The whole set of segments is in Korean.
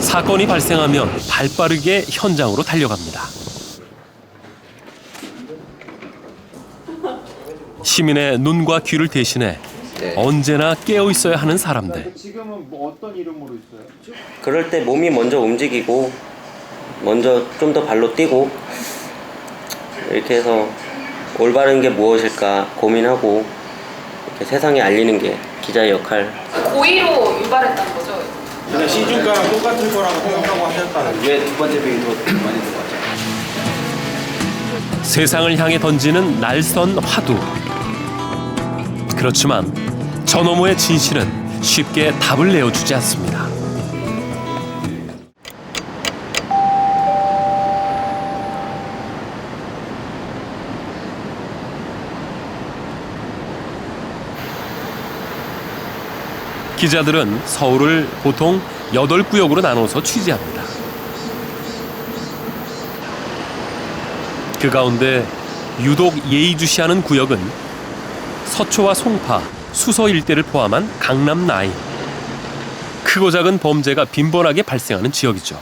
사건이 발생하면 발빠르게 현장으로 달려갑니다. 시민의 눈과 귀를 대신해 언제나 깨어 있어야 하는 사람들. 지금은 뭐 어떤 이름으로 있어요? 그럴 때 몸이 먼저 움직이고 먼저 좀 더 발로 뛰고 이렇게 해서 올바른 게 무엇일까 고민하고 이렇게 세상에 알리는 게 기자의 역할. 고의로 유발했다는 거죠? 그냥 시중가랑 똑같을 거라고 생각하고 하셨다는 왜 두 번째 베이로 많이 들어가죠? 세상을 향해 던지는 날선 화두. 그렇지만 저너머의 진실은 쉽게 답을 내어주지 않습니다. 기자들은 서울을 보통 8구역으로 나눠서 취재합니다. 그 가운데 유독 예의주시하는 구역은 서초와 송파, 수서 일대를 포함한 강남 라인. 크고 작은 범죄가 빈번하게 발생하는 지역이죠.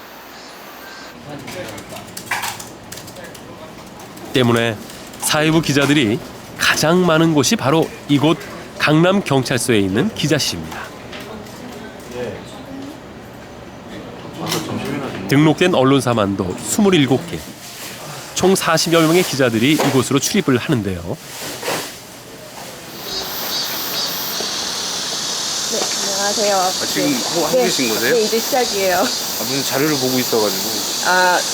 때문에 사회부 기자들이 가장 많은 곳이 바로 이곳 강남경찰서에 있는 기자실입니다. 등록된 언론사만도 27개, 총 40여 명의 기자들이 이곳으로 출입을 하는데요. 네, 안녕하세요. 지금 하고 계신 거세요? 네, 이제 시작이에요. 무슨 자료를 보고 있어가지고.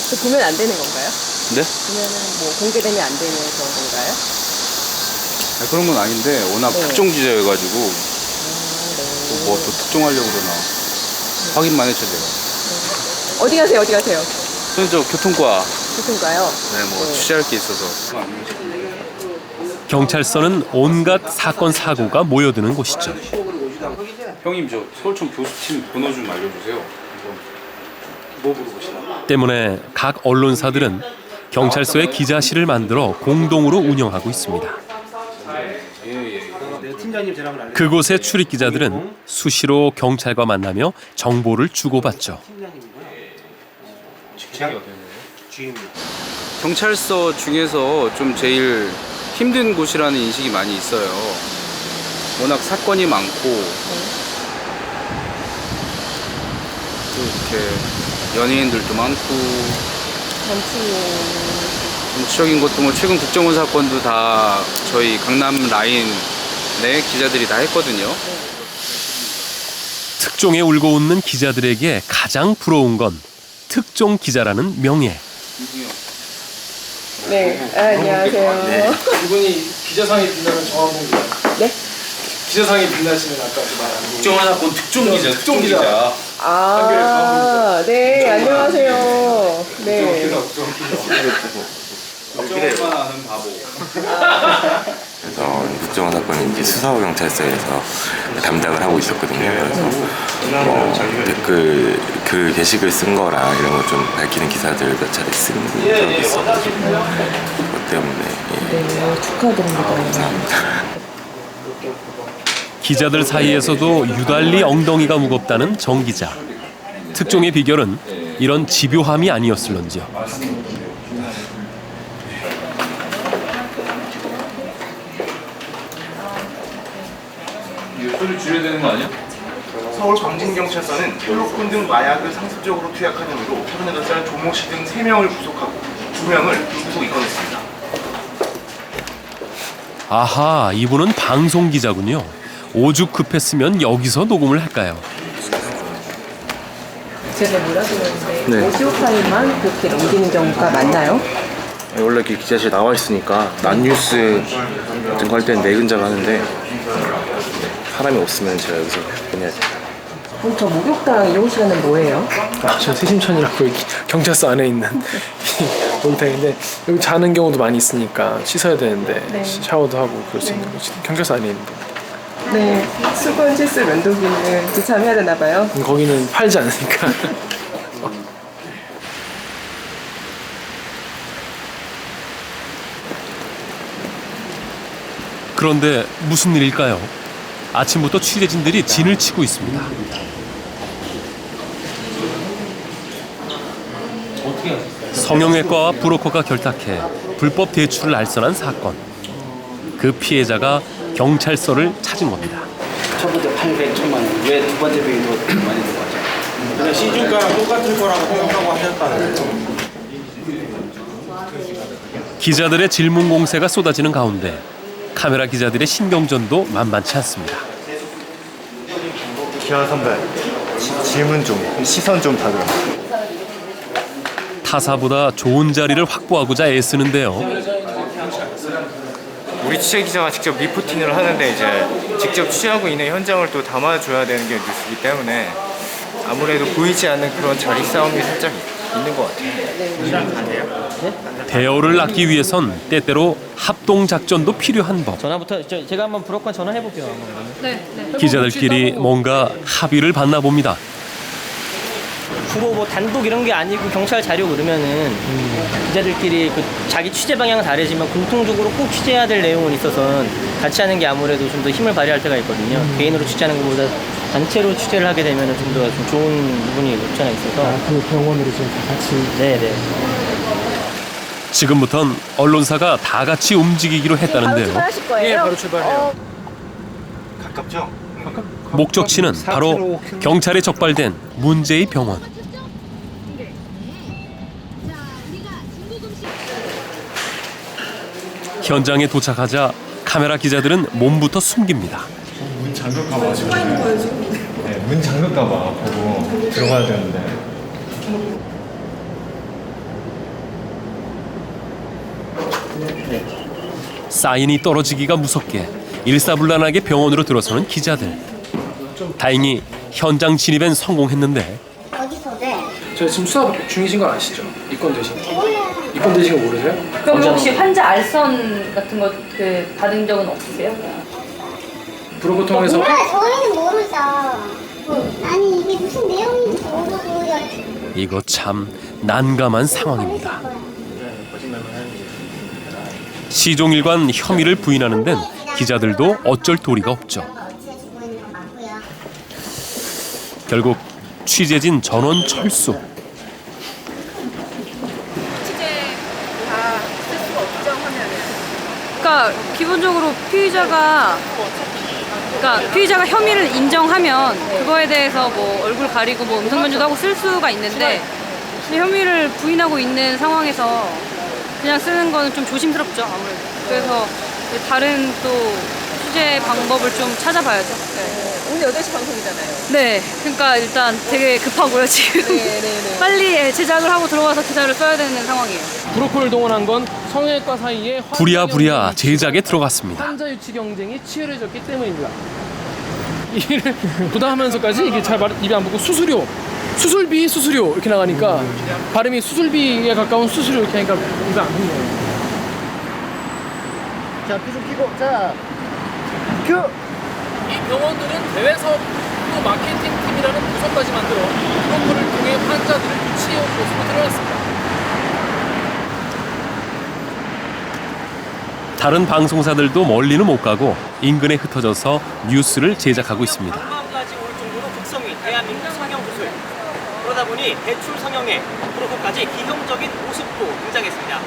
저 보면 안 되는 건가요? 네? 보면은 뭐 공개되면 안 되는 그런 건가요? 그런 건 아닌데 워낙 네. 특종 기자여가지고 네. 뭐 또 특종하려고 그러나 확인만 했죠 제가. 어디 가세요? 어디 가세요? 저는 저 교통과 무슨가요? 뭐 네. 취재할 게 있어서. 경찰서는 온갖 사건 사고가 모여드는 곳이죠. 형님 저 서울청 교수팀 번호 좀 알려주세요. 뭐 물어보시나? 때문에 각 언론사들은 경찰서에 기자실을 만들어 공동으로 운영하고 있습니다. 그곳의 출입 기자들은 수시로 경찰과 만나며 정보를 주고받죠. 경찰서 중에서 좀 제일 힘든 곳이라는 인식이 많이 있어요. 워낙 사건이 많고 또 이렇게 연예인들도 많고 정치적인 것도 뭐 최근 국정원 사건도 다 저희 강남 라인 내 기자들이 다 했거든요. 특종에 울고 웃는 기자들에게 가장 부러운 건 특종 기자라는 명예. 네, 안녕하세요. 이분이 기자상에 빛나는 정한봉 기자. 네? 기자상에 빛나시는 아까 그 말한 국정원 사건 특종 기자. 특종 기자. 네, 안녕하세요. 네. 국정원만 아는 바보. 그래서 국정원 사건은 이제 수서경찰서에서 담당을 하고 있었거든요. 그래서 댓글 그 게시글 쓴 거랑 이런 거 좀 밝히는 기사들 몇 차례 쓴 적이 있어가지고 그것 때문에 네, 축하드립니다. 감사합니다. 기자들 사이에서도 유달리 엉덩이가 무겁다는 정 기자. 특종의 비결은 이런 집요함이 아니었을런지요. 소리 줄여야 되는 거 아니야? 서울 광진경찰서는 콜로콘 등 마약을 상습적으로 투약한 혐의로 38살 조모 씨 등 3명을 구속하고 2명을 불구속 입건했습니다. 아하, 이분은 방송 기자군요. 오죽 급했으면 여기서 녹음을 할까요? 제가 몰라드렸는데 네. 오디오 파일만 그렇게 넘기는 경우가 많나요? 원래 이렇게 기자실 나와 있으니까 난뉴스 같은 거 할 때는 내근자가 하는데 사람이 없으면 제가 여기서 보내야 돼요. 그럼 저 목욕탕 이용 시간은 뭐예요? 저 세심천이라고 여기 경찰서 안에 있는 이 목욕탕인데 여기 자는 경우도 많이 있으니까 씻어야 되는데 네. 샤워도 하고 그럴 수 있는 거지. 경찰서 안에 있는 거. 네, 수건 실습 면도기는 참여해야 되나 봐요. 거기는 팔지 않으니까. 그런데 무슨 일일까요? 아침부터 취재진들이 진을 치고 있습니다. 성형외과와 브로커가 결탁해 불법 대출을 알선한 사건. 그 피해자가 경찰서를 찾은 겁니다. 첫 번째 800, 1000만 원. 왜 두 번째 비용도 많이 들어가죠? 그냥 시중가랑 똑같을 거라고 생각하고 하셨다는 거죠. 기자들의 질문 공세가 쏟아지는 가운데 카메라 기자들의 신경전도 만만치 않습니다. 기아 선배, 질문 좀, 시선 좀 다들. 타사보다 좋은 자리를 확보하고자 애쓰는데요. 우리 취재 기자가 직접 리포팅을 하는데 이제 직접 취재하고 있는 현장을 또 담아줘야 되는 게 뉴스이기 때문에 아무래도 보이지 않는 그런 자리 싸움이 살짝 있는 것 같아요. 대여를 낳기 위해선 때때로 합동 작전도 필요한 법. 전화부터 제가 한번 브로커 전화해 볼게요. 네. 기자들끼리 뭔가 합의를 봤나 봅니다. 주로 뭐 단독 이런 게 아니고 경찰 자료 그러면은 기자들끼리 그 자기 취재 방향은 다르지만 공통적으로 꼭 취재해야 될 내용은 있어서는 같이 하는 게 아무래도 좀 더 힘을 발휘할 때가 있거든요. 개인으로 취재하는 것보다 단체로 취재를 하게 되면 좀 더 좀 좋은 부분이 없지 않아 있어서. 그 병원으로 좀 같이. 네네. 지금부턴 언론사가 다 같이 움직이기로 했다는데요. 예, 바로 출발해요. 가깝죠? 목적지는 바로 경찰에 적발된 문제의 병원. 현장에 도착하자 카메라 기자들은 몸부터 숨깁니다. 문 잠글까봐 지금. 네, 문 잠글까봐 보고 들어가야 되는데. 사인이 떨어지기가 무섭게 일사불란하게 병원으로 들어서는 기자들. 다행히 현장 진입엔 성공했는데 어디서 돼? 저 지금 수사 중이신 건 아시죠? 입건되신 거. 입건되신 거 모르세요? 그럼 혹시 환자 알선 같은 거 그 받은 적은 없으세요? 브로커 통해서. 몰라, 저희는 모르죠. 아니 이게 무슨 내용인지 모르고. 이거 참 난감한 상황입니다. 시종일관 혐의를 부인하는 데는 기자들도 어쩔 도리가 없죠. 결국 취재진 전원 철수. 그러니까 기본적으로 피의자가 혐의를 인정하면 그거에 대해서 뭐 얼굴 가리고 뭐 음성 변조도 하고 쓸 수가 있는데 근데 혐의를 부인하고 있는 상황에서 그냥 쓰는 거는 좀 조심스럽죠 아무래도. 그래서 다른 또 취재 방법을 좀 찾아봐야죠. 네. 오늘 8시 방송이잖아요. 네, 그러니까 일단 되게 급하고요 지금. 빨리 제작을 하고 들어와서 기사를 써야 되는 상황이에요. 브로커를 동원한 건 성형외과 사이에 부랴부랴 제작에 들어갔습니다. 환자 유치 경쟁이 치열해졌기 때문입니다. 이를 부담하면서까지 이게 잘 입에 안 붙고 수수료, 수술비 이렇게 나가니까 발음이 수술비에 가까운 수수료 이렇게 하니까 입에 안 붙네요. 자, 피 좀 피고. 자, 큐. 이 병원들은 대외 사업 또 마케팅 팀이라는 부서까지 만들어 브로커를 통해 환자들을 유치해온 모습으로 드러났습니다. 다른 방송사들도 멀리는 못 가고 인근에 흩어져서 뉴스를 제작하고 있습니다. 까지 올 정도로 극성인 대한민국 성형 기술. 그러다 보니 대출 성형에 브로커까지 기형적인 모습도 등장했습니다.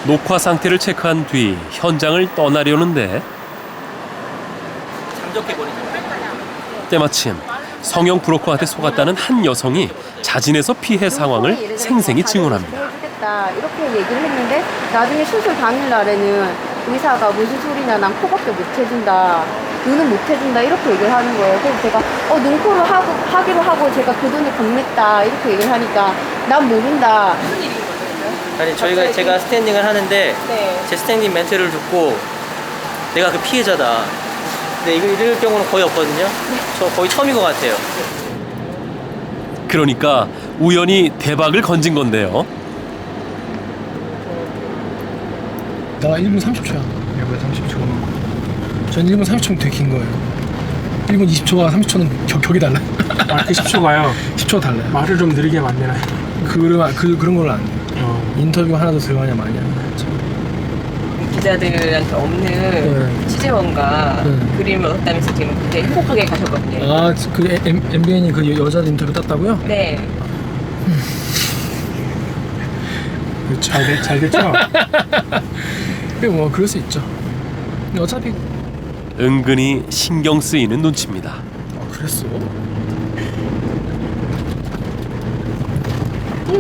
녹화 상태를 체크한 뒤 현장을 떠나려는데 때마침 성형 브로커한테 속았다는 한 여성이 자진해서 피해 상황을 생생히 증언합니다. 이렇게 얘기를 했는데 나중에 수술 당일날에는 의사가 무슨 소리냐 난 코밖에 못 해준다 눈은 못 해준다 이렇게 얘기를 하는 거예요. 그래서 제가 눈코를 하기로 하고 제가 그 돈을 건넸다 이렇게 얘기를 하니까 난 모른다. 무슨 일인 거죠? 아니 제가 스탠딩을 하는데 제 스탠딩 멘트를 듣고 내가 그 피해자다. 근데 이럴 경우는 거의 없거든요. 저 거의 처음인 것 같아요. 그러니까 우연히 대박을 건진 건데요. 나 1분 30초야. 1분 30초. 전 1분 30초면 되게 긴 거예요. 1분 20초와 30초는 격이 달라요. 그 10초가요? 10초 달라요. 말을 좀 느리게 하면 안 되나요? 그런 걸 안 해요. 인터뷰 하나 더 들어가냐 마냐. 기자들한테 없는 취재원과 그림을 얻었다면서 지금 되게 행복하게 가셨거든요. 그 MBN이 그 여자 인터뷰 땄다고요? 네. 잘 됐죠? 뭐 그럴 수 있죠. 근데 어차피 은근히 신경 쓰이는 눈치입니다. 그랬어?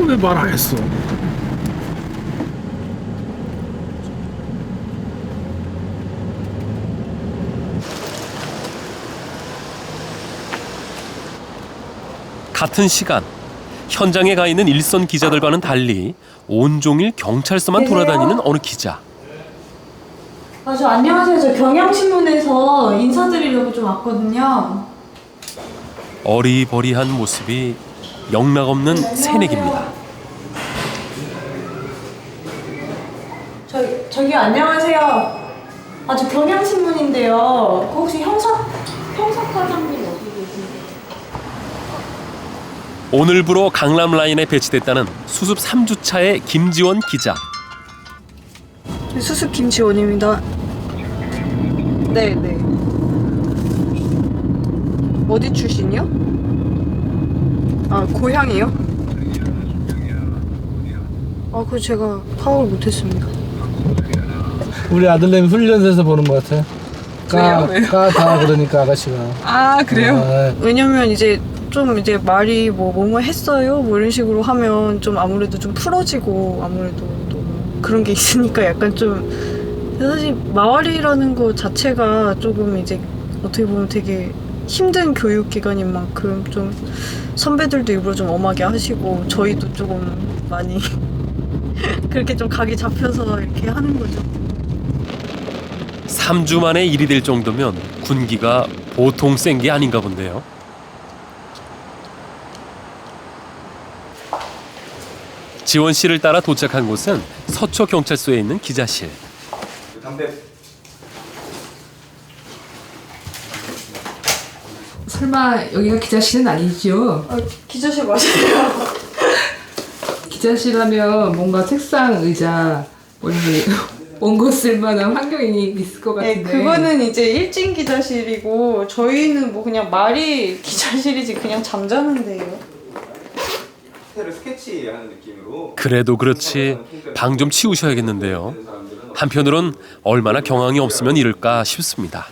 왜 말 안 했어? 같은 시간 현장에 가 있는 일선 기자들과는 달리 온종일 경찰서만 돌아다니는 어느 기자. 저 안녕하세요. 저 경향신문에서 인사드리려고 좀 왔거든요. 어리버리한 모습이 영락없는 새내기입니다. 저기 안녕하세요. 저 경향신문인데요. 그 혹시 형사과장님 어디 계신가요? 오늘부로 강남라인에 배치됐다는 수습 3주차의 김지원 기자. 수습 김지원입니다. 네. 어디 출신이요? 고향이요? 그거 제가 파악을 못했습니다. 우리 아들내미 훈련소에서 보는 것 같아요. 왜요? 다 그러니까 아가씨가. 그래요? 왜냐면 이제 좀 이제 말이 뭐뭐 했어요? 뭐 이런 식으로 하면 좀 아무래도 좀 풀어지고 아무래도 또 그런 게 있으니까 약간 좀 사실 마왈이라는 거 자체가 조금 이제 어떻게 보면 되게 힘든 교육기관인 만큼 좀 선배들도 일부러 좀 엄하게 하시고 저희도 조금 많이 그렇게 좀 각이 잡혀서 이렇게 하는 거죠. 3주 만에 일이 될 정도면 군기가 보통 센 게 아닌가 본데요. 지원 씨를 따라 도착한 곳은 서초경찰서에 있는 기자실. 설마 여기가 기자실은 아니죠? 기자실 맞아요. 기자실하면 뭔가 책상, 의자 원고 쓸만한 환경이 있을 것 같은데. 그거는 이제 일진 기자실이고 저희는 뭐 그냥 말이 기자실이지 그냥 잠자는 데예요. 스케치하는 느낌으로. 그래도 그렇지 방 좀 치우셔야겠는데요. 한편으론 얼마나 경황이 없으면 이럴까 싶습니다.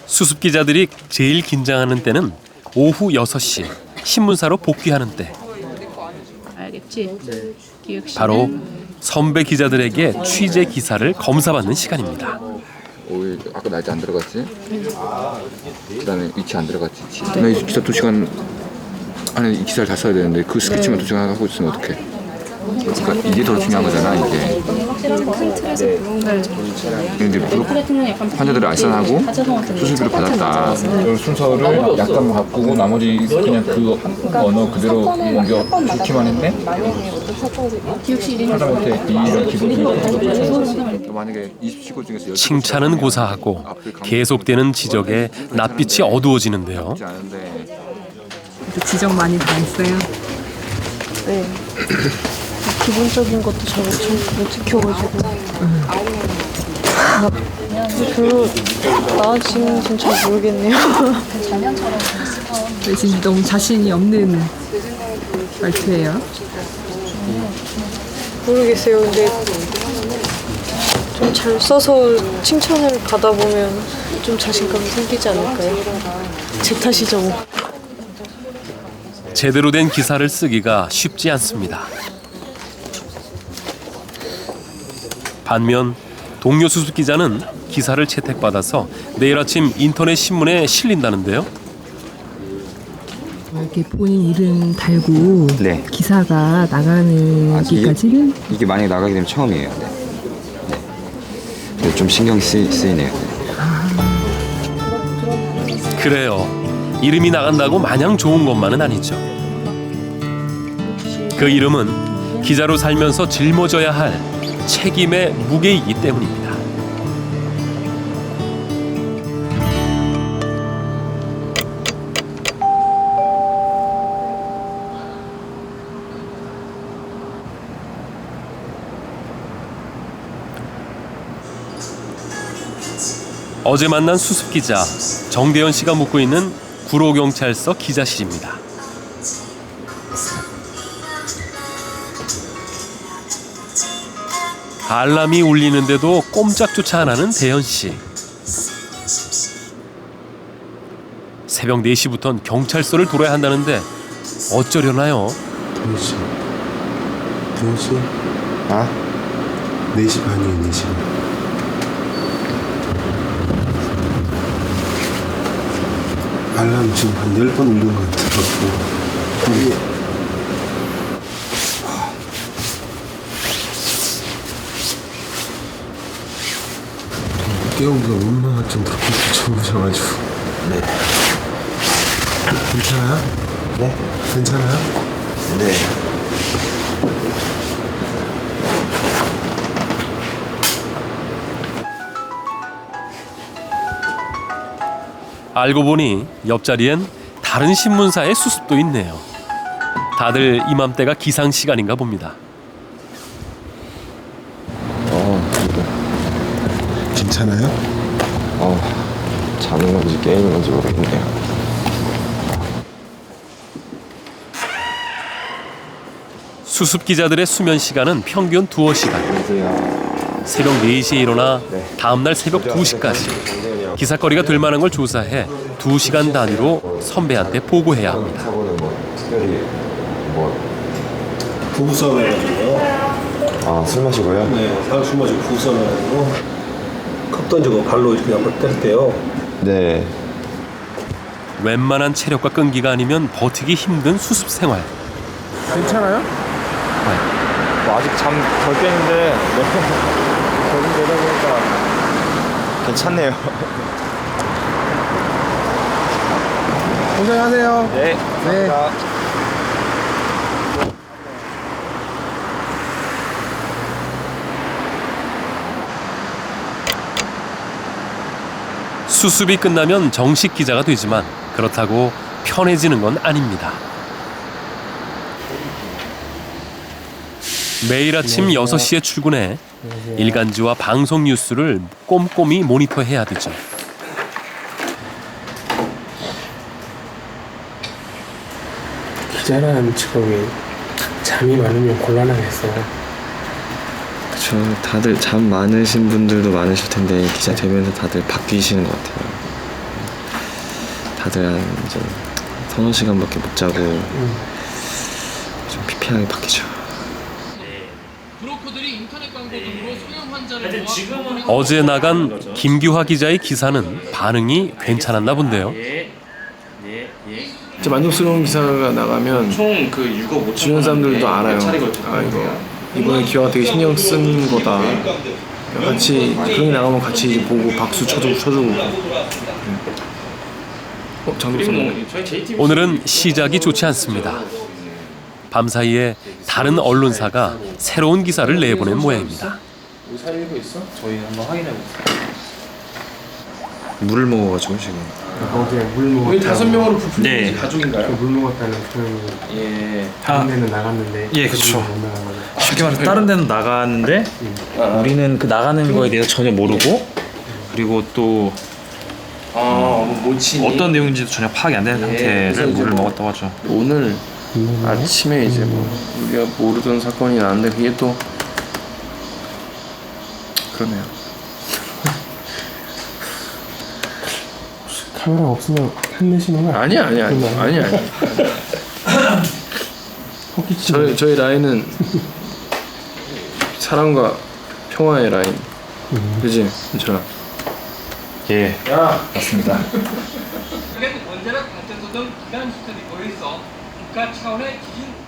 수습 기자들이 제일 긴장하는 때는 오후 6시 신문사로 복귀하는 때. 알겠지? 바로 선배 기자들에게 취재 기사를 검사받는 시간입니다. 아까 날짜 안 들어갔지? 그다음에 위치 안 들어갔지? 나 이 기사 2시간 안에 이 기사를 다 써야 되는데 그 스케치만 2시간 하고 있으면 어떡해? 그러니까 이게 더 중요한 거잖아 이게. 근데 환자들을 알선하고 수술비를 받았다. 그 순서를 약간 바꾸고 나머지 그냥 그 언어 그대로 옮겨 좋기만 했네. 사람한테 이런 기본적인 만약에 20시고 중에서 칭찬은 고사하고 계속되는 지적에 낯빛이 어두워지는데요. 지적 많이 당했어요? 네. 기본적인 것도 잘 못 지켜가지고 별로 나아지는지는 잘 모르겠네요. 지금 너무 자신이 없는 말투예요? 모르겠어요. 근데 좀 잘 써서 칭찬을 받아보면 좀 자신감이 생기지 않을까요? 제 탓이죠 뭐. 제대로 된 기사를 쓰기가 쉽지 않습니다. 반면 동료 수습 기자는 기사를 채택받아서 내일 아침 인터넷 신문에 실린다는데요. 이렇게 본인 이름 달고 네. 기사가 나가는 기까지는? 이게 만약에 나가게 되면 처음이에요. 네. 좀 신경이 쓰이네요. 그래요. 이름이 나간다고 마냥 좋은 것만은 아니죠. 그 이름은 기자로 살면서 짊어져야 할 책임의 무게이기 때문입니다. 어제 만난 수습 기자 정대현 씨가 묵고 있는 구로경찰서 기자실입니다. 알람이 울리는데도 꼼짝조차 안 하는 대현 씨. 새벽 4시부터는 경찰서를 돌아야 한다는데 어쩌려나요? 대현 씨. 대현 씨. 아? 4시 반이에요, 4시 반. 알람 지금 한 10번 울린 것 같아요. 이게 깨우기가 원망할 정도로 그렇게 주무셔가지고. 네. 괜찮아요? 네. 괜찮아요? 네. 알고 보니 옆자리엔 다른 신문사의 수습도 있네요. 다들 이맘때가 기상 시간인가 봅니다. 괜찮아요? 자는 건지 게임인 건지 모르겠네요. 수습 기자들의 수면 시간은 평균 2시간. 새벽 4시에 일어나 다음날 새벽 2시까지 기사거리가 될 만한 걸 조사해 2시간 단위로 선배한테 보고해야 합니다. 부부싸움 해가지고요. 아, 술 마시고요? 네, 술 마시고 부부싸움 해가지고 컵 던지고 발로 이렇게 한번 때렸대요. 네. 웬만한 체력과 끈기가 아니면 버티기 힘든 수습 생활. 괜찮아요? 뭐 아직 잠 덜 깼는데 적응되다 보니까 괜찮네요. 고생하세요. 네. 감사합니다. 수습이 끝나면 정식 기자가 되지만 그렇다고 편해지는 건 아닙니다. 매일 아침 6시에 출근해 일간지와 방송 뉴스를 꼼꼼히 모니터해야 되죠. 기자라는 직업이 잠이 많으면 곤란하겠어. 그렇죠. 다들 잠 많으신 분들도 많으실 텐데 기자 되면서 다들 바뀌시는 것 같아요. 다들 한 이제 3-4시간밖에 못 자고 좀 피폐하게 바뀌죠. 어제 나간 김규화 기자의 기사는 반응이 괜찮았나 본데요. 진짜 만족스러운 기사가 나가면 주변 사람들도 알아요. 아, 이거 이번에 기화가 되게 신경 쓴 거다. 같이 그런 게 나가면 같이 이제 보고 박수 쳐주고. 장독 썼네. 오늘은 시작이 좋지 않습니다. 밤사이에 다른 언론사가 새로운 기사를 내보낸 모양입니다. 살고 있어? 저희 한번 확인해볼게요. 물을 먹어가지고 지금. 거기에 물 먹었다고. 우리 5명으로 부푼 네. 가족인가요? 물 먹었다는 표현이 다른 데는 나갔는데 예, 그렇죠. 못 나간 거죠. 쉽게 말해서 다른 데는 나가는데 우리는 그 나가는 거에 대해서 전혀 모르고 그리고 또 어떤 내용인지도 전혀 파악이 안 되는 상태를 물을 먹었다고 하죠. 오늘 아침에 이제 뭐 우리가 모르던 사건이 나왔는데 그게 또 그러네요. 카메라 없으면 혼내시는 거 아니야. 저희 라인은 사랑과 평화의 라인. 그지? 민철아. 예. 맞습니다. 언제나 발전소등 기간 시설이 모여있어 국가 차원의 지진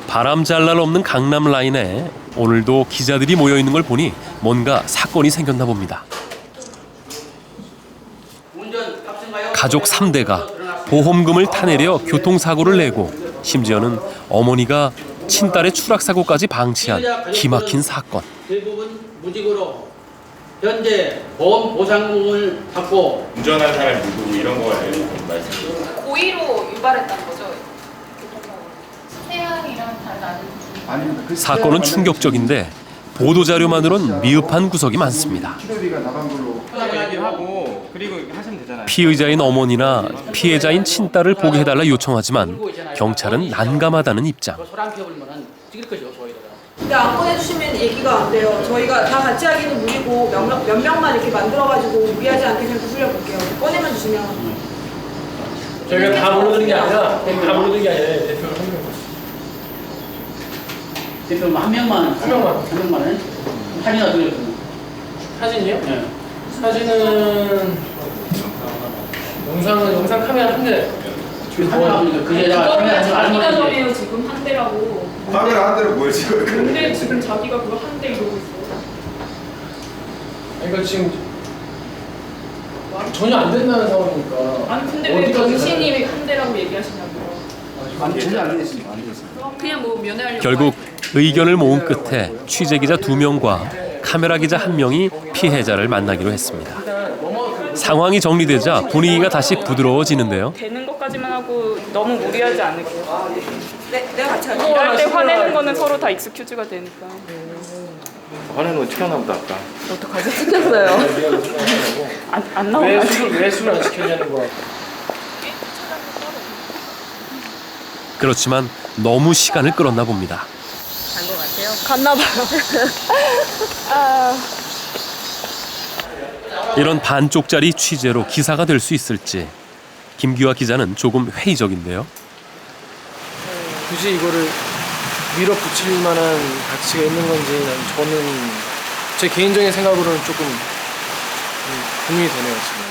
바람 잘 날 없는 강남 라인에 오늘도 기자들이 모여 있는 걸 보니 뭔가 사건이 생겼나 봅니다. 가족 3대가 보험금을 타내려 교통사고를 내고 심지어는 어머니가 친딸의 추락사고까지 방치한 기막힌 사건. 대부분 무직으로 현재 보험 보상금을 받고 운전한 사람 누구 이런 거 말씀. 고의로 유발했다는 거죠? 사건은 충격적인데 보도자료만으론 미흡한 구석이 많습니다. 피의자인 어머니나 피해자인 친딸을 보게 해달라 요청하지만 경찰은 난감하다는 입장. 근데 안 꺼내주시면 얘기가 안 돼요. 저희가 다 같이 하기는 무리고 몇 명만 이렇게 만들어가지고 무리하지 않게 좀 굴려볼게요. 꺼내만 주시면. 저희가 다 모르는 게 아니라 대표를 한 명. 대표 한 명만. 한 명만. 사진 어떻게 했어요? 사진이요? 네. 사진은 영상 카메라 한 대. 자기가 전에요 지금 한 대라고. 카메라 한 대로 뭘 찍어요? 근데 지금 자기가 그거 한 대 이러고 있어. 그러니까 지금 전혀 안 된다는 상황이니까. 아니 근데 왜 정신이 한 대라고 얘기하시냐고요. 아니 전혀 안 되겠습니다. 안 되겠습니다. 그냥 뭐 면회하려고. 결국 의견을 모은 끝에 취재기자 2명과 카메라 기자 1명이 피해자를 만나기로 했습니다. 상황이 정리되자 분위기가 다시 부드러워지는데요. 되는 것까지만 하고 너무 무리하지 않을게요. 내가 같이 할게. 일할 때 화내는 거는 서로 다 익스큐즈가 되니까. 화내는 거 튀어나와 보다 아까. 어떡하지? 찍혔어요. 안 나오나? 왜 술을 안 시켰냐는 거야. 그렇지만 너무 시간을 끌었나 봅니다. 간 것 같아요. 갔나 봐요. 이런 반쪽짜리 취재로 기사가 될 수 있을지 김기화 기자는 조금 회의적인데요. 굳이 이거를 밀어붙일 만한 가치가 있는 건지 저는 제 개인적인 생각으로는 조금 고민이 되네요 지금.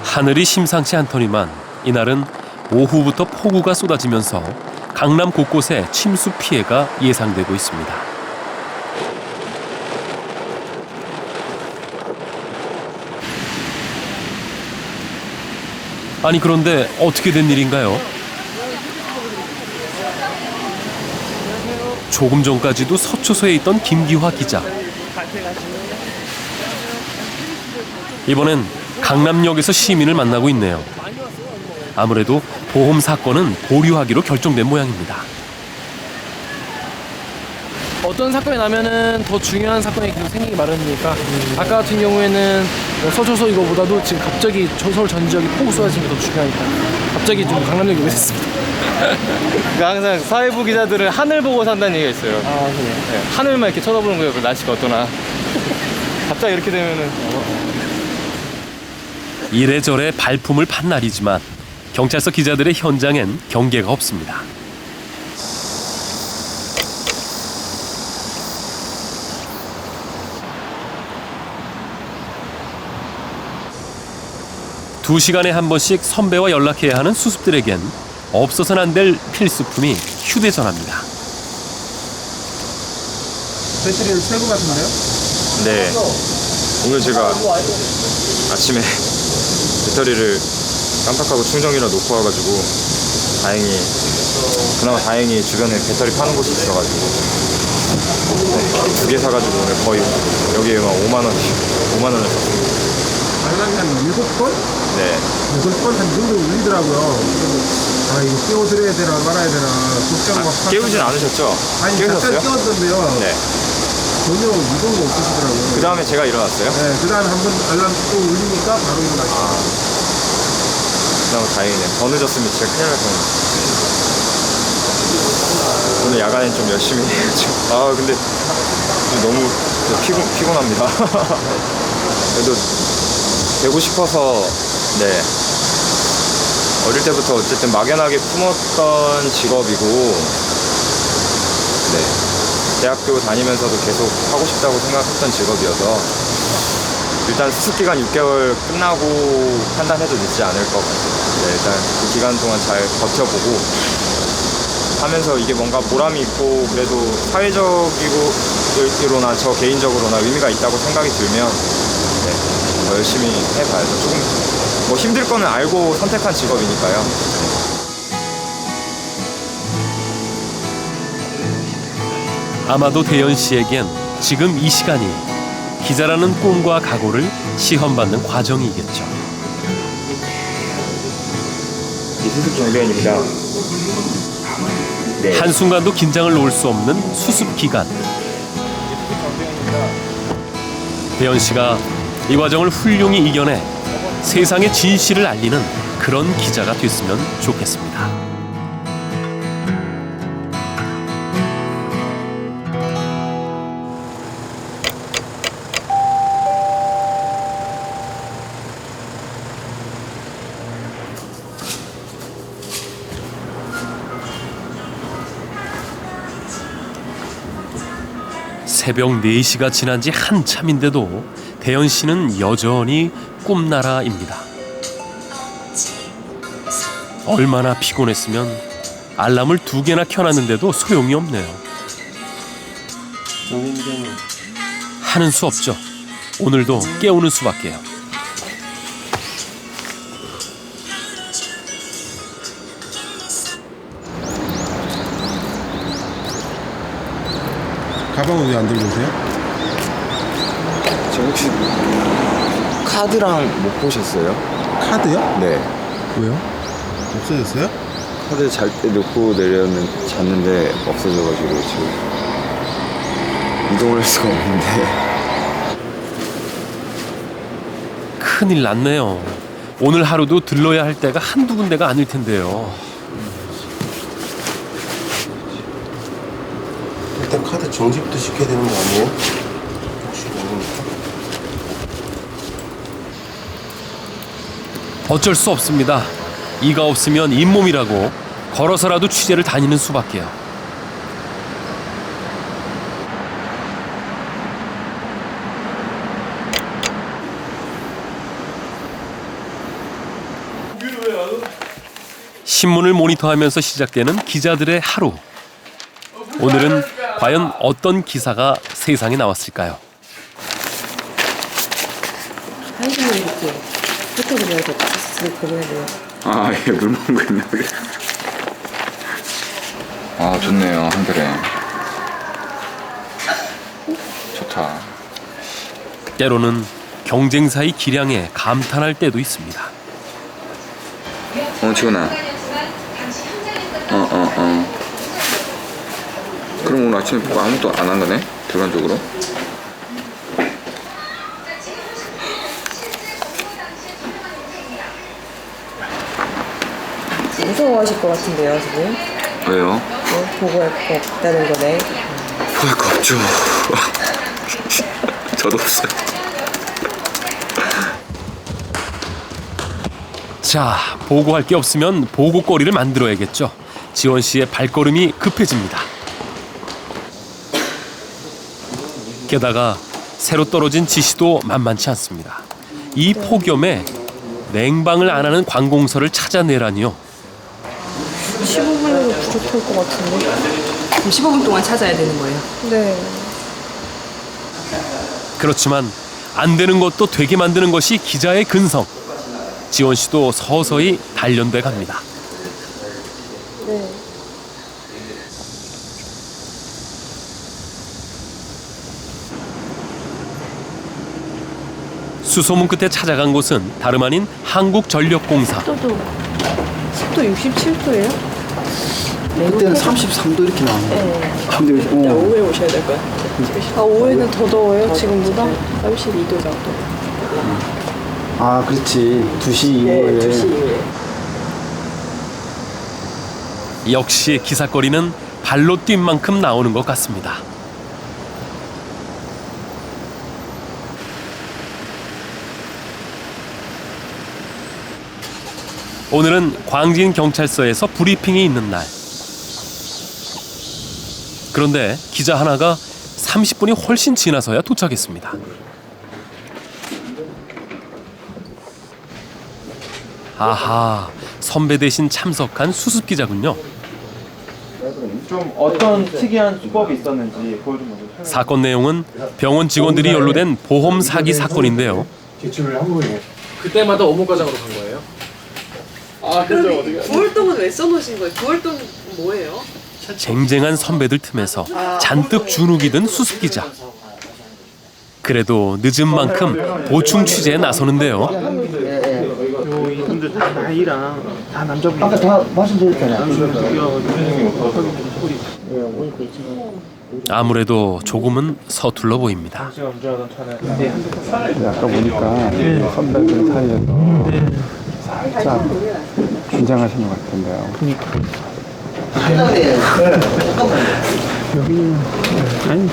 하늘이 심상치 않더니만 이날은 오후부터 폭우가 쏟아지면서 강남 곳곳에 침수 피해가 예상되고 있습니다. 아니 그런데 어떻게 된 일인가요? 조금 전까지도 서초소에 있던 김기화 기자. 이번엔 강남역에서 시민을 만나고 있네요. 아무래도 보험 사건은 보류하기로 결정된 모양입니다. 어떤 사건이 나면은 더 중요한 사건이 계속 생기기 마련이니까 아까 같은 경우에는 서초소 이거보다도 지금 갑자기 서울 전 지역이 폭우 쏟아지는 게 더 중요하니까 갑자기 좀 강남역이 오게 됐습니다. 그러니까 항상 사회부 기자들은 하늘 보고 산다는 얘기가 있어요. 아 그래요? 네, 하늘만 이렇게 쳐다보는 거예요. 날씨가 어떠나. 갑자기 이렇게 되면은 이래저래 발품을 판 날이지만 경찰서 기자들의 현장엔 경계가 없습니다. 두 시간에 한 번씩 선배와 연락해야 하는 수습들에겐 없어서는 안 될 필수품이 휴대전화입니다. 배터리를 새거 같은데요? 네. 오늘 제가 아침에 배터리를 깜빡하고 충전기를 놓고 와가지고 다행히 주변에 배터리 파는 곳이 있어가지고 2개 사가지고 오늘 거의 여기에 5만 원을 샀습니다. 한 7번? 네. 8번 한 정도 울리더라고요. 아 이거 깨워드려야 되나 말아야 되나 걱정 막. 깨우진 않으셨죠? 아니 깨우셨어요? 잠깐 깨웠던데요. 네. 전혀 이동이 없으시더라고요. 그 다음에 제가 일어났어요? 네, 그 다음에 한번 알람 또 울리니까 바로 일어났어요. 그나마 다행이네요. 더 늦었으면 진짜 큰일 날 뻔했네요. 오늘 야간엔 좀 열심히 해야죠. 아 근데 너무 피곤합니다. 그래도 되고 싶어서 네 어릴 때부터 어쨌든 막연하게 품었던 직업이고 네 대학교 다니면서도 계속 하고 싶다고 생각했던 직업이어서 일단 수습기간 6개월 끝나고 판단해도 늦지 않을 것 같아요. 네, 일단 그 기간 동안 잘 버텨보고 하면서 이게 뭔가 보람이 있고 그래도 사회적으로나 저 개인적으로나 의미가 있다고 생각이 들면 네, 더 열심히 해봐야죠. 조금 뭐 힘들 거는 알고 선택한 직업이니까요. 아마도 대연 씨에겐 지금 이 시간이 기자라는 꿈과 각오를 시험받는 과정이겠죠. 진급 정대현입니다. 네. 한순간도 긴장을 놓을 수 없는 수습 기간. 대현 씨가 이 과정을 훌륭히 이겨내 세상의 진실을 알리는 그런 기자가 됐으면 좋겠습니다. 새벽 4시가 지난 지 한참인데도 대현 씨는 여전히 꿈나라입니다. 얼마나 피곤했으면 알람을 2개나 켜놨는데도 소용이 없네요. 하는 수 없죠. 오늘도 깨우는 수밖에요. 가방은 왜 안 들고 오세요? 저 혹시 카드랑 못 보셨어요? 카드요? 네. 왜요? 없어졌어요? 카드 잘 때 놓고 잤는데 없어져가지고 지금 이동을 할 수가 없는데. 큰일 났네요. 오늘 하루도 들러야 할 때가 한두 군데가 아닐 텐데요. 일단 카드 정지부터 시켜야 되는 거 아니에요? 혹시 모르니까. 어쩔 수 없습니다. 이가 없으면 잇몸이라고 걸어서라도 취재를 다니는 수밖에요. 신문을 모니터하면서 시작되는 기자들의 하루. 오늘은 과연 어떤 기사가 세상에 나왔을까요? 한숨을 이렇게 흩어져 그려야 돼. 그려야 돼요. 아, 예, 물 먹는 거 있나 그래. 아, 좋네요, 한글에. 좋다. 때로는 경쟁사의 기량에 감탄할 때도 있습니다. 지훈아. 그럼 오늘 아침에 아무것도 안 한 거네? 결과적으로? 무서워하실 것 같은데요, 지금? 왜요? 보고할 거 없다는 거네. 보고할 거 없죠. 저도 없어요. 자, 보고할 게 없으면 보고거리를 만들어야겠죠. 지원 씨의 발걸음이 급해집니다. 게다가 새로 떨어진 지시도 만만치 않습니다. 이 폭염에 냉방을 안 하는 관공서를 찾아내라니요. 15분이면 부족할 것 같은데. 그럼 15분 동안 찾아야 되는 거예요? 네. 그렇지만 안 되는 것도 되게 만드는 것이 기자의 근성. 지원 씨도 서서히 단련돼 갑니다. 네. 수소문 끝에 찾아간 곳은 다름 아닌 한국전력공사. 습도 67도예요? 그때는 33도 이렇게 나왔는데. 네. 근데 오후에 오셔야 될 것 같아요. 오후에는 더 더워요? 지금보다? 32도 정도. 아, 그렇지. 2시 이후에. 네, 2시 이후에. 역시 기사거리는 발로 뛴 만큼 나오는 것 같습니다. 오늘은 광진경찰서에서 브리핑이 있는 날. 그런데 기자 하나가 30분이 훨씬 지나서야 도착했습니다. 아하, 선배 대신 참석한 수습기자군요. 좀 어떤 특이한 수법이 있었는지 보여주면 사건 내용은 병원 직원들이 연루된 보험 사기 사건인데요. 제출을 한 거예요. 그때마다 오목과장으로 간 거예요? 아, 그럼 부월동은 왜 써놓으신 거예요? 부월동 뭐예요? 쟁쟁한 선배들 틈에서 잔뜩 주눅이 든 수습기자. 그래도 늦은 만큼 보충 취재에 나서는데요. 분들 다 나이랑 다 남자분들. 아까 다 말씀드렸잖아요. 아무래도 조금은 서툴러 보입니다. 아까 보니까 선배들 사이에서 살짝 긴장하시는 것 같은데요. 여기는 아니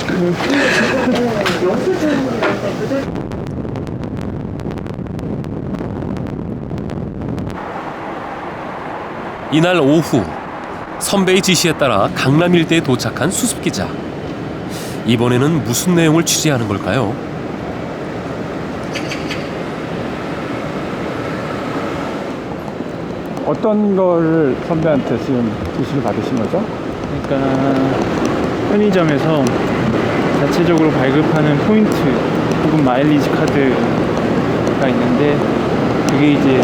이날 오후 선배의 지시에 따라 강남 일대에 도착한 수습기자. 이번에는 무슨 내용을 취재하는 걸까요? 어떤 거를 선배한테 지금 지시를 받으신 거죠? 그러니까 편의점에서 자체적으로 발급하는 포인트 혹은 마일리지 카드가 있는데 그게 이제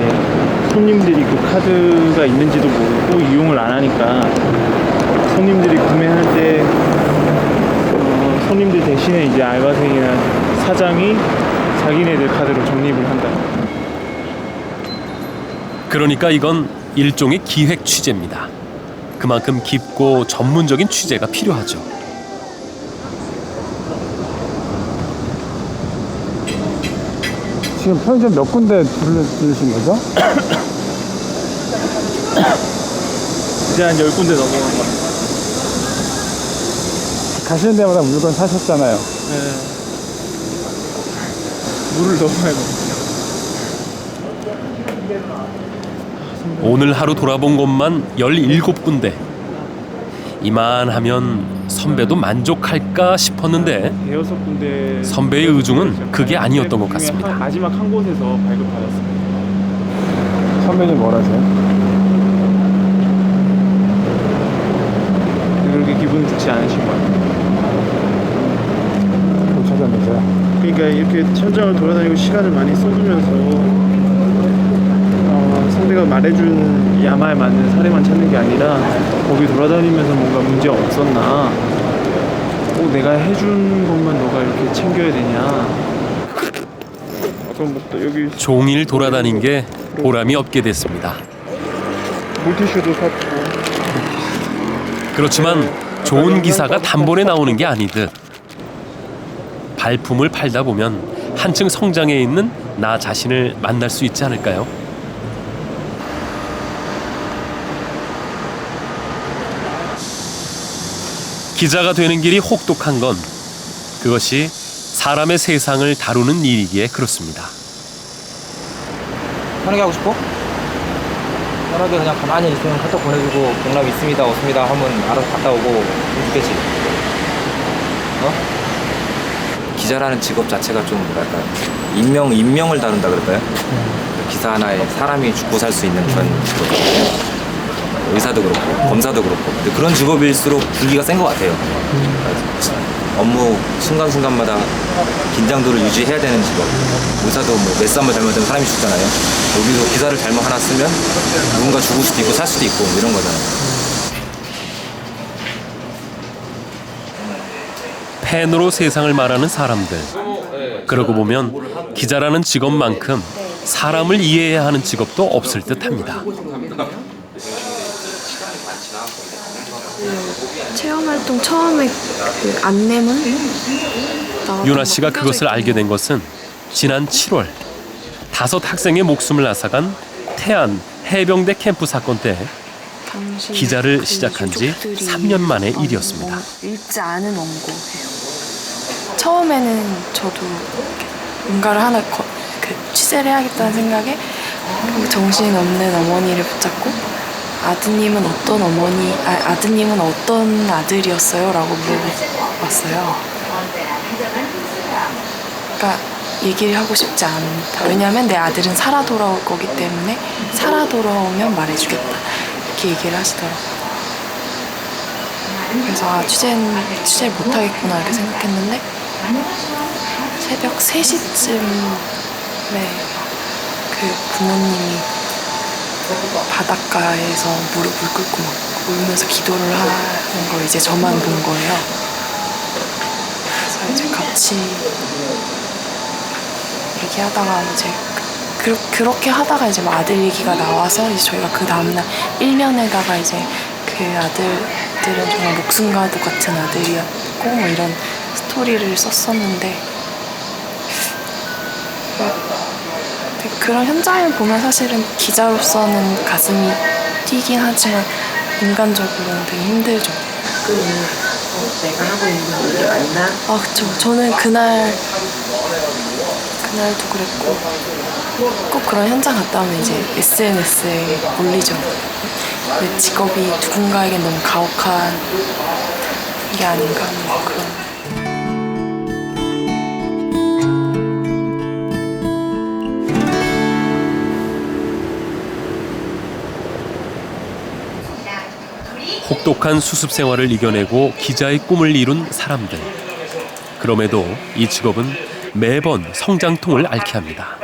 손님들이 그 카드가 있는지도 모르고 이용을 안 하니까 손님들이 구매할 때 손님들 대신에 이제 알바생이나 사장이 자기네들 카드로 적립을 한다. 그러니까 이건 일종의 기획 취재입니다. 그만큼 깊고 전문적인 취재가 필요하죠. 지금 편의점 몇 군데 들으신 거죠? 이제 한 10군데 넘어간 것 같아요. 가시는 데마다 물건 사셨잖아요. 네. 물을 너무 많이 먹었어요. 오늘 하루 돌아본 곳만 17군데. 이만하면 선배도 만족할까 싶었는데 대여섯 군데 선배의 의중은 그게 아니었던 것 같습니다. 마지막 한 곳에서 발급받았습니다. 선배님 뭘 하세요? 그렇게 기분 좋지 않으신 것 같아요. 못 찾았는데요. 그러니까 이렇게 현장을 돌아다니고 시간을 많이 쏟으면서 상대가 말해준 야마에 맞는 사례만 찾는 게 아니라 거기 돌아다니면서 뭔가 문제 없었나, 꼭 내가 해준 것만 너가 이렇게 챙겨야 되냐. 그럼 또 여기 종일 돌아다닌 게 보람이 없게 됐습니다. 물티슈도 샀고. 그렇지만 좋은 기사가 단번에 나오는 게 아니듯 발품을 팔다 보면 한층 성장해 있는 나 자신을 만날 수 있지 않을까요? 기자가 되는 길이 혹독한 건 그것이 사람의 세상을 다루는 일이기에 그렇습니다. 편하게 하고 싶어? 편하게 그냥 가만히 있으면 카톡 보내주고 경남 있습니다 없습니다 하면 알아서 갔다 오고 좋겠지. 기자라는 직업 자체가 좀 뭐랄까 인명을 다룬다 그럴까요? 기사 하나에 사람이 죽고 살 수 있는 그런 직업이거든요. 의사도 그렇고 검사도 그렇고 그런 직업일수록 분위기가 센 것 같아요. 업무 순간순간마다 긴장도를 유지해야 되는 직업. 의사도 뭐 메스한번 잘못하면 사람이 죽잖아요. 여기도 기사를 잘못 하나 쓰면 누군가 죽을 수도 있고 살 수도 있고 이런 거잖아요. 펜으로 세상을 말하는 사람들. 그러고 보면 기자라는 직업만큼 사람을 이해해야 하는 직업도 없을 듯합니다. 체험활동 처음에 그 안내문 유나 씨가 그것을 알게 된 것은 지난 7월 5 학생의 목숨을 앗아간 태안 해병대 캠프 사건 때 기자를 시작한 지 3년 만의 일이었습니다. 읽지 않은 원고예요. 처음에는 저도 뭔가를 하나 취재를 해야겠다는 생각에 정신없는 어머니를 붙잡고 아드님은 어떤 아드님은 어떤 아들이었어요? 라고 물어봤어요. 그러니까 얘기를 하고 싶지 않다. 왜냐하면 내 아들은 살아 돌아올 거기 때문에 살아 돌아오면 말해주겠다. 이렇게 얘기를 하시더라고요. 그래서 취재를 못하겠구나 이렇게 생각했는데 새벽 3시쯤에 그 부모님이 바닷가에서 무릎을 꿇고 막 울면서 기도를 하는 걸 이제 저만 본 거예요. 그래서 이제 같이 얘기하다가 이제 그렇게 하다가 이제 뭐 아들 얘기가 나와서 이제 저희가 그 다음날 일면에다가 이제 그 아들들은 정말 목숨과도 같은 아들이었고 뭐 이런 스토리를 썼었는데 그런 현장을 보면 사실은 기자로서는 가슴이 뛰긴 하지만 인간적으로는 되게 힘들죠. 내가 하고 있는 일이 맞나? 아 그쵸. 저는 그날도 그랬고 꼭 그런 현장 갔다 오면 이제 SNS에 올리죠. 내 직업이 누군가에겐 너무 가혹한 게 아닌가 뭐 그런. 혹독한 수습 생활을 이겨내고 기자의 꿈을 이룬 사람들. 그럼에도 이 직업은 매번 성장통을 앓게 합니다.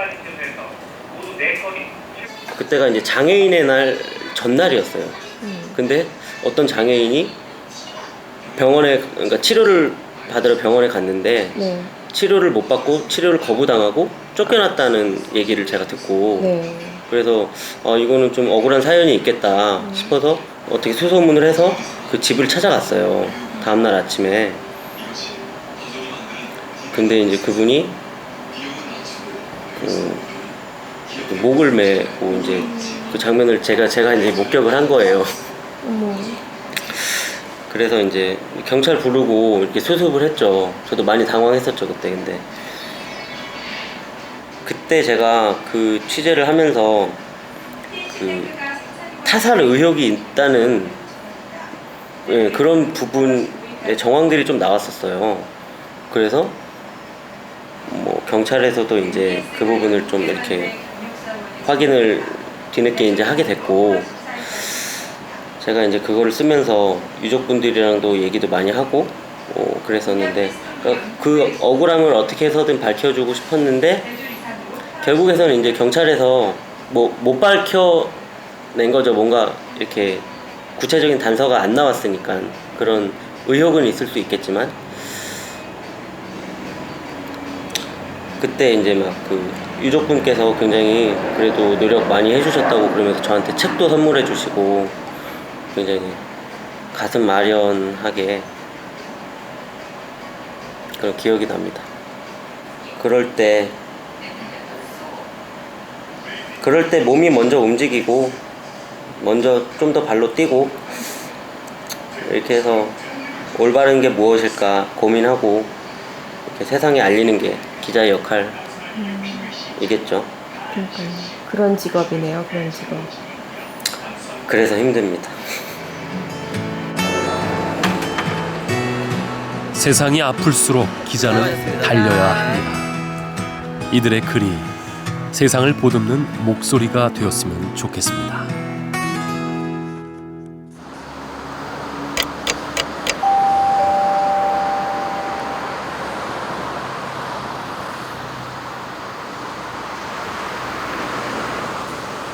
그때가 이제 장애인의 날 전날이었어요. 근데 어떤 장애인이 병원에 그러니까 치료를 받으러 병원에 갔는데 네. 치료를 못 받고 치료를 거부당하고 쫓겨났다는 얘기를 제가 듣고 네. 그래서 이거는 좀 억울한 사연이 있겠다 싶어서 어떻게 수소문을 해서 그 집을 찾아갔어요. 다음날 아침에. 근데 이제 그분이 목을 메고 이제 그 장면을 제가 이제 목격을 한 거예요. 어머. 그래서 이제 경찰 부르고 이렇게 수습을 했죠. 저도 많이 당황했었죠 그때. 근데 그때 제가 그 취재를 하면서 그 타살 의혹이 있다는 그런 부분의 정황들이 좀 나왔었어요. 그래서 뭐 경찰에서도 이제 그 부분을 좀 이렇게 확인을 뒤늦게 이제 하게 됐고 제가 이제 그거를 쓰면서 유족분들이랑도 얘기도 많이 하고 그랬었는데 그 억울함을 어떻게 해서든 밝혀주고 싶었는데 결국에서는 이제 경찰에서 뭐 못 밝혀낸 거죠. 뭔가 이렇게 구체적인 단서가 안 나왔으니까 그런 의혹은 있을 수 있겠지만 그때 이제 막 그 유족분께서 굉장히 그래도 노력 많이 해주셨다고 그러면서 저한테 책도 선물해 주시고 굉장히 가슴 마련하게 그런 기억이 납니다. 그럴 때 몸이 먼저 움직이고 먼저 좀 더 발로 뛰고 이렇게 해서 올바른 게 무엇일까 고민하고 이렇게 세상에 알리는 게 기자의 역할이겠죠. 그러니까요. 그런 직업이네요. 그런 직업. 그래서 힘듭니다. 세상이 아플수록 기자는 달려야 합니다. 이들의 글이 세상을 보듬는 목소리가 되었으면 좋겠습니다.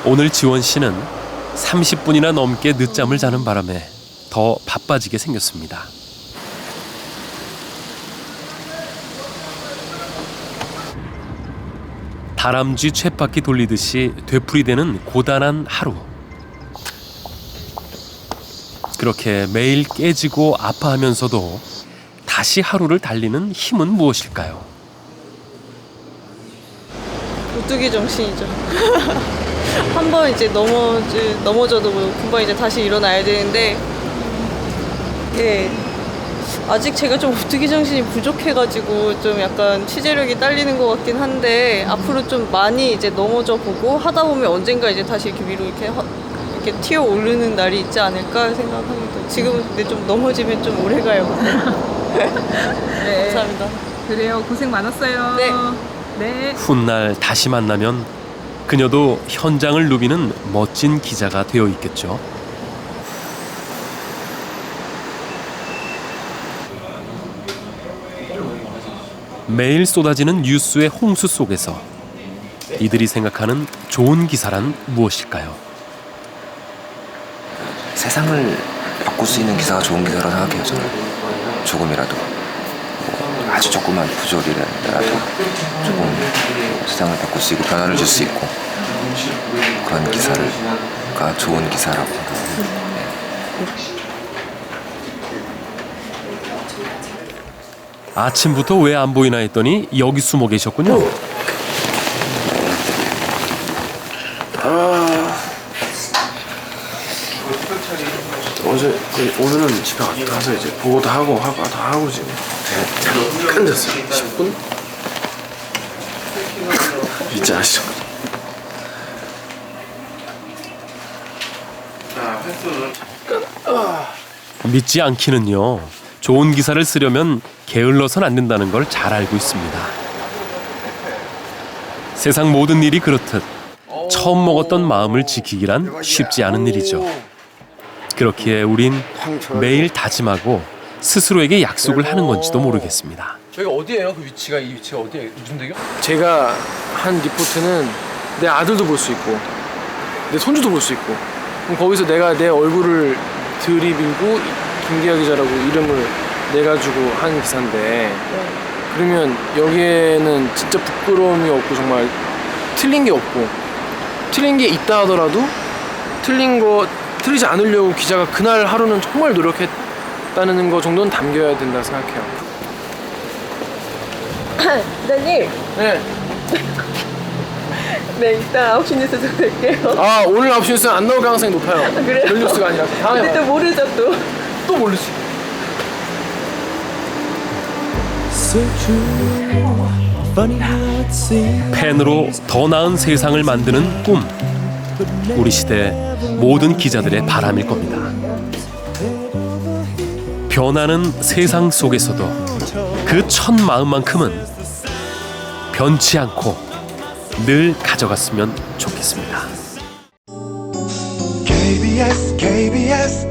오늘 지원 씨는 30분이나 넘게 늦잠을 자는 바람에 더 바빠지게 생겼습니다. 다람쥐 쳇바퀴 돌리듯이 되풀이되는 고단한 하루. 그렇게 매일 깨지고 아파하면서도 다시 하루를 달리는 힘은 무엇일까요? 오뚜기 정신이죠. 한번 이제 넘어져도 뭐 금방 이제 다시 일어나야 되는데 아직 제가 좀 오뚜기 정신이 부족해가지고 좀 약간 취재력이 딸리는 것 같긴 한데 앞으로 좀 많이 이제 넘어져 보고 하다 보면 언젠가 이제 다시 이렇게 위로 이렇게 튀어 오르는 날이 있지 않을까 생각합니다. 지금은 근데 좀 넘어지면 좀 오래 가요. 네. 감사합니다. 그래요. 고생 많았어요. 네. 네. 훗날 다시 만나면 그녀도 현장을 누비는 멋진 기자가 되어 있겠죠. 매일 쏟아지는 뉴스의 홍수 속에서 이들이 생각하는 좋은 기사란 무엇일까요? 세상을 바꿀 수 있는 기사가 좋은 기사라고 생각해요. 저는 조금이라도 아주 조그만 부족이라도 조금 세상을 바꿀 수 있고 변화를 줄 수 있고 그런 기사가 좋은 기사라고 생각합니다. 아침부터 왜 안 보이나 했더니 여기 숨어 계셨군요. 오늘은 집에 가서 이제 보고 다 하고 지금 잠깐 잤어요. 10분? 잊지 않으시죠? 믿지 않기는요. 좋은 기사를 쓰려면 게을러선 안 된다는 걸 잘 알고 있습니다. 세상 모든 일이 그렇듯 처음 먹었던 마음을 지키기란 쉽지 않은 일이죠. 그렇기에 우린 매일 다짐하고 스스로에게 약속을 하는 건지도 모르겠습니다. 여기가 어디예요? 그 위치가 이 위치가 어디예요? 무슨 대교? 제가 한 리포트는 내 아들도 볼 수 있고 내 손주도 볼 수 있고 그럼 거기서 내가 내 얼굴을 들이밀고 김기아 기자라고 이름을 내가지고 한 기사인데 그러면 여기에는 진짜 부끄러움이 없고 정말 틀린 게 없고 틀린 게 있다 하더라도 틀리지 않으려고 기자가 그날 하루는 정말 노력했다는 거 정도는 담겨야 된다 생각해요. 기자님. 네. 네, 이따 9시 뉴스에서 뵐게요. 아, 오늘 9시 뉴스는 안 나올 가능성이 높아요. 아, 그래요? 별 뉴스가 아니라. 다음에 근데 또 모르죠, 또. 또 모르지. 펜으로 더 나은 세상을 만드는 꿈. 우리 시대 모든 기자들의 바람일 겁니다. 변하는 세상 속에서도 그 첫 마음만큼은 변치 않고 늘 가져갔으면 좋겠습니다. KBS